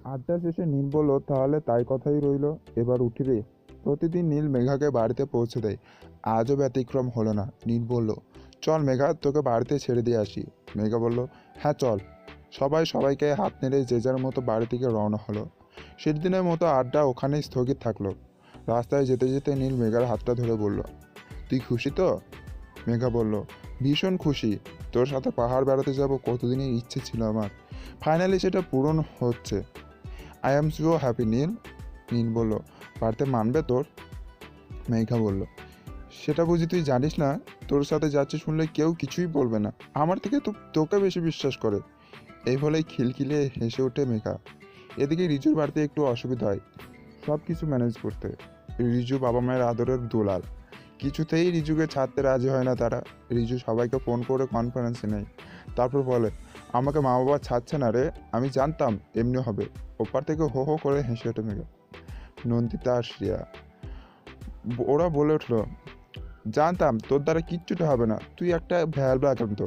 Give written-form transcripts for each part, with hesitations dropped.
আড্ডা শেষে নীল বলল, তাহলে তাই কথাই রইলো, এবার উঠি রে। প্রতিদিন নীল মেঘাকে বাড়িতে পৌঁছে দেয়। আজও ব্যতিক্রম হলো না। নীল বলল, চল মেঘা, তোকে বাড়িতে ছেড়ে দিয়ে আসি। মেঘা বলল, হ্যাঁ চল। সবাই সবাইকে হাত নেড়ে যে যার মতো বাড়ি থেকে রওনা হলো। সেদিনের মতো আড্ডা ওখানেই স্থগিত থাকলো। রাস্তায় যেতে যেতে নীল মেঘার হাতটা ধরে বলল, তুই খুশি তো? মেঘা বলল, ভীষণ খুশি। তোর সাথে পাহাড় বেড়াতে যাব কতদিনের ইচ্ছে ছিল আমার, ফাইনালি সেটা পূরণ হচ্ছে। আই অ্যাম সো হ্যাপি নীল। নীল বলল, পারতে মানবে তোর? মেঘা বলল, সেটা বুঝি তুই জানিস না? তোর সাথে যাচ্ছে শুনলে কেউ কিছুই বলবে না, আমার থেকে তো তোকে বেশি বিশ্বাস করে। এই বলেই খিলখিলিয়ে হেসে ওঠে মেঘা। এদিকে রিজুর বাড়িতে একটু অসুবিধা হয় সব কিছু ম্যানেজ করতে। রিজু বাবা মায়ের আদরের দুলাল, কিছুতেই রিজুকে ছাড়তে রাজি হয় না তারা। রিজু সবাইকে ফোন করে কনফারেন্সে নেয়, তারপর বলে, আমাকে মা বাবা ছাড়ছে না রে, আমি জানতাম এমনি হবে। ওপার থেকে হো হো করে হেসে ওঠে মেঘা। নন্দিতা আর শ্রেয়া ওরা বলে উঠলো, জানতাম তোর দ্বারা কিচ্ছুটা হবে না, তুই একটা ভ্যালভা একান্ত।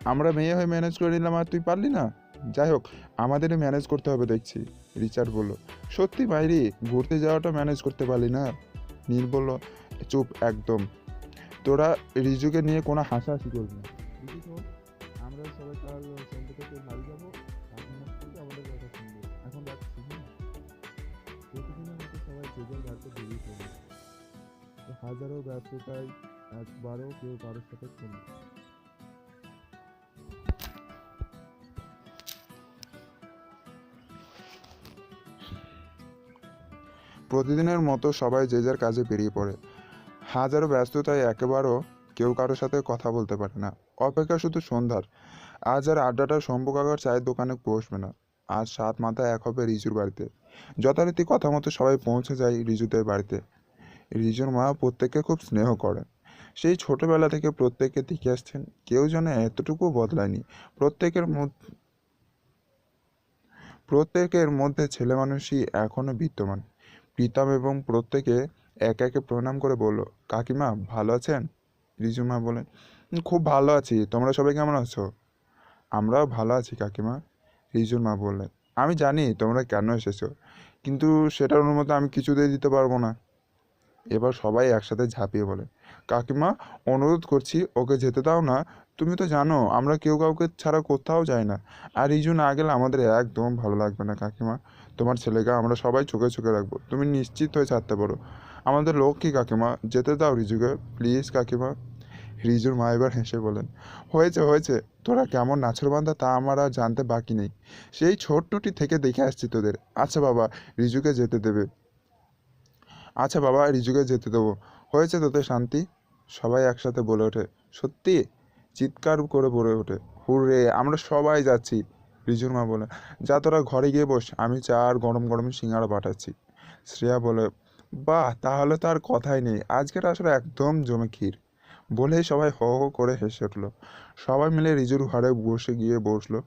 আমরা মেয়ে হয়ে ম্যানেজ করে নিলাম আর তুই পারলি না। যাই হোক, আমাদেরই ম্যানেজ করতে হবে দেখছি। রিচার্ড বলল, সত্যি বাইরে ঘুরতে যাওয়াটা ম্যানেজ করতে পারলি না? নীল বলল, চুপ একদম। তোরা রিজুকে নিয়ে কোনো হাসাহাসি করবি না। রিজু শোন, আমরা সবাই কাল সন্ধ্যে থেকে বাড়ি যাবো, আপনার থেকে আমাদের কথা শুনবে। এখন রাখছি, হ্যাঁ? প্রতিদিনের মতো সবাই যে যার বাড়িতে বেরিয়ে পড়ল। হাজারো ব্যস্ততায় একবারও কেউ কারোর সাথে ফোন প্রতিদিনের মতো সবাই যে যার কাজে বেরিয়ে পড়ে। হাজারো ব্যস্ততায় একেবারও কেউ কারোর সাথে কথা বলতে পারে না। অপেক্ষা শুধু সন্ধ্যার। আজ আর আড্ডাটা শম্ভু কাকার চায়ের দোকানে বসবে না। আজ সাত মাথায় এক হবে রিজুর বাড়িতে। যথারীতি কথা মতো সবাই পৌঁছে যায় রিজুদের বাড়িতে। রিজুর মা প্রত্যেককে খুব স্নেহ করেন। সেই ছোটবেলা থেকে প্রত্যেককে দেখে আসছেন, কেউ যেন এতটুকু বদলায়নি। প্রত্যেকের মধ্যে প্রত্যেকের মধ্যে ছেলে মানুষই এখনো বিদ্যমান। প্রীতম এবং প্রত্যেকে একে একে প্রণাম করে বলল, কাকিমা ভালো আছেন? রিজুমা বলেন, খুব ভালো আছি, তোমরা সবাই কেমন আছো? আমরাও ভালো আছি কাকিমা। রিজুর মা বললেন, আমি জানি তোমরা কেন এসেছো, কিন্তু সেটার অনুমতি আমি কিছুতেই দিতে পারবো না। এবার সবাই একসাথে ঝাঁপিয়ে বলে, কাকিমা অনুরোধ করছি ওকে যেতে দাও না। তুমি তো জানো আমরা কেউ কাউকে ছাড়া কোথাও যাই না। আর রিজু না গেলে আমাদের একদম ভালো লাগবে না কাকিমা। তোমার ছেলেকে আমরা সবাই চোখে চোখে রাখবো, তুমি নিশ্চিত হয়ে ছাড়তে পারো। আমাদের লক্ষ্মী কাকিমা, যেতে দাও রিজুকে প্লিজ কাকিমা। রিজুর মা এবার হেসে বলেন, হয়েছে হয়েছে, তোরা কেমন নাছোড়বান্দা তা আমার আর জানতে বাকি নেই। সেই ছোট্টটি থেকে দেখে আসছি তোদের। আচ্ছা বাবা, রিজুকে যেতে দেবে। আচ্ছা বাবা, রিজুকে যেতে দেবো। হয়েছে তোদের শান্তি। সবাই একসাথে বলে ওঠে, সত্যি? চিৎকার করে বলে ওঠে, হুররে, আমরা সবাই যাচ্ছি। রিজুর মা বলে, যা তোরা ঘরে গিয়ে বস, আমি চা আর গরম গরম সিঙ্গাড়া পাঠাচ্ছি। শ্রেয়া বলে, বাহ, তাহলে তো আর কথাই নেই, আজকের আসলে একদম জমে ক্ষীর। বলেই সবাই হো হো করে হেসে উঠলো। সবাই মিলে রিজুর ঘরে বসে গিয়ে বসলো।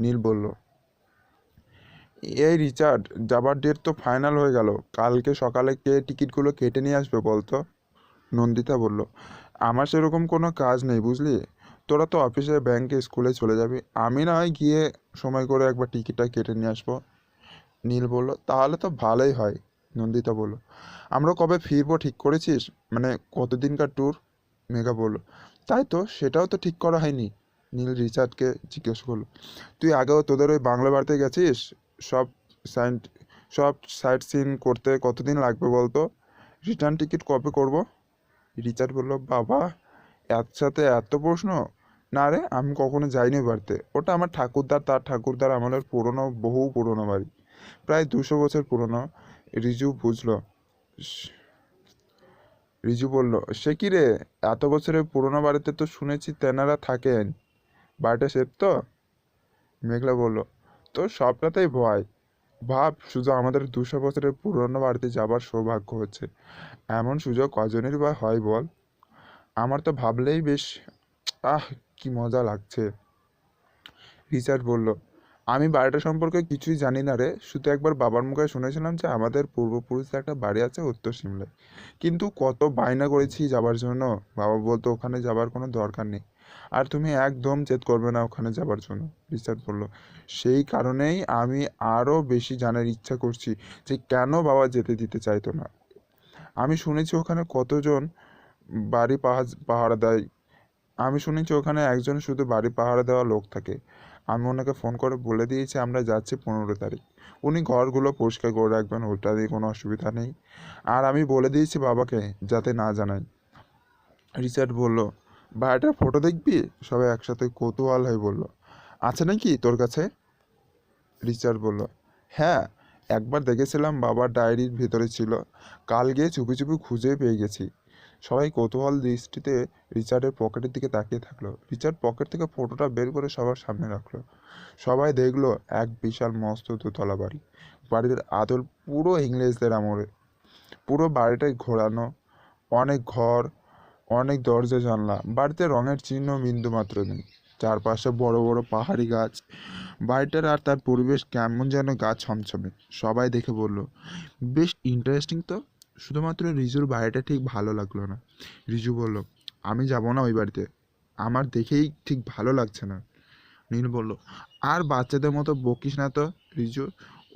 নীল বলল, এই রিচার্ড, যাবার ডেট তো ফাইনাল হয়ে গেল, কালকে সকালে কে টিকিটগুলো কেটে নিয়ে আসবে বলতো? নন্দিতা বলল, আমার সেরকম কোনো কাজ নেই বুঝলি, তোরা তো অফিসে ব্যাংকে স্কুলে চলে যাবি, আমি না হয় গিয়ে সময় করে একবার টিকিটটা কেটে নিয়ে আসবো। নীল বলল, তাহলে তো ভালোই হয়। নন্দিতা বলল, আমরা কবে ফিরবো ঠিক করেছিস? মানে কতদিনকার ট্যুর? মেঘা বলল, তাই তো, সেটাও তো ঠিক করা হয়নি। নীল রিচার্ডকে জিজ্ঞেস করলো, তুই আগেও তোদের ওই বাংলা বাড়িতে গেছিস? সব সাইন সব সাইট সিন করতে কতদিন লাগবে বলতো? রিটার্ন টিকিট কবে করব? রিচার্ড বলল, বাবা, একসাথে এত প্রশ্ন! না রে, আমি কখনো যাইনি বাড়িতে, ওটা আমার ঠাকুরদার, তার ঠাকুরদার আমলের পুরনো, বহু পুরনো বাড়ি, প্রায় 200 বছর পুরনো। রিজু বুঝলো। স- রিজু বলল, সে কি রে, এত বছরের পুরনো বাড়িতে তো শুনেছি তেনারা থাকেন, বাড়িটা সেফ তো? মেঘলা বলল, তোর সবটাতেই ভয়। ভাব, শুধু আমাদের 200 বছরের পুরনো বাড়িতে যাবার সৌভাগ্য হচ্ছে, এমন সুযোগ কজনের বা হয় বল? আমার তো ভাবলেই বেশ, আহ, কি মজা লাগছে। রিচার্ড বলল, আমি বাড়িটা সম্পর্কে কিছুই জানি না রে, শুধু একবার বাবার মুখে শুনেছিলাম যে আমাদের পূর্বপুরুষদের একটা বাড়ি আছে উত্তর সিমলায়, কিন্তু কত বায়না করেছি যাবার জন্য, বাবা বলতো ওখানে যাবার কোনো দরকার নেই। আর তুমি একদম জেদ করবে না ওখানে যাবার জন্য। রিচার্ড বলল, সেই কারণেই আমি আরও বেশি জানার ইচ্ছা করছি যে কেন বাবা যেতে দিতে চাইতো না। আমি শুনেছি ওখানে কতজন বাড়ি পাহারা দেয়। আমি শুনেছি ওখানে একজন শুধু বাড়ি পাহারা দেওয়া লোক থাকে। আমি ওনাকে ফোন করে বলে দিয়েছি আমরা যাচ্ছি 15 তারিখ। উনি ঘরগুলো পরিষ্কার করে রাখবেন, ওটা দিয়ে কোনো অসুবিধা নেই। আর আমি বলে দিয়েছি বাবাকে যাতে না জানাই। রিচার্ড বলল, ভাইটার ফটো দেখবি? সবাই একসাথে কৌতূহল হয়ে বলল, আছে নাকি তোর কাছে? রিচার্ড বলল, হ্যাঁ, একবার দেখেছিলাম, বাবার ডায়েরির ভিতরে ছিল। কাল গিয়ে চুপি চুপি খুঁজে পেয়ে গেছি। সবাই কৌতূহল দৃষ্টিতে রিচার্ডের পকেটের দিকে তাকিয়ে থাকলো। রিচার্ড পকেট থেকে ফটোটা বের করে সবার সামনে রাখলো। সবাই দেখলো এক বিশাল মস্ত দোতলা বাড়ি। বাড়ির আদল পুরো ইংরেজদের আমলে। পুরো বাড়িটাই ঘোরানো, অনেক ঘর, অনেক দরজা জানলা। বাড়িতে রঙের চিহ্ন বিন্দু মাত্র নেই। চারপাশে বড় বড় পাহাড়ি গাছ। বাড়িটার আর তার পরিবেশ কেমন যেন গা ছমছমে। সবাই দেখে বলল, বেশ ইন্টারেস্টিং তো। শুধুমাত্র রিজুর বাড়িটা ঠিক ভালো লাগলো না। রিজু বলল, আমি যাব না ওই বাড়িতে, আমার দেখেই ঠিক ভালো লাগছে না। নীল বলল, আর বাচ্চাদের মতো বকিস না তো রিজু,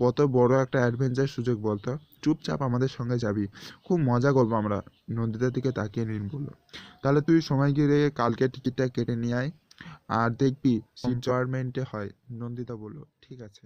কত বড় একটা অ্যাডভেঞ্চার সুযোগ বলতো। চুপচাপ আমাদের সঙ্গে যাবি, খুব মজা করবো আমরা। নন্দিতার দিকে তাকিয়ে নীল বলল, তাহলে তুই সময় গিয়ে কালকে টিকিটটা কেটে নিয়ে আয়, আর দেখবি কম্পার্টমেন্টে হয়। নন্দিতা বলল, ঠিক আছে।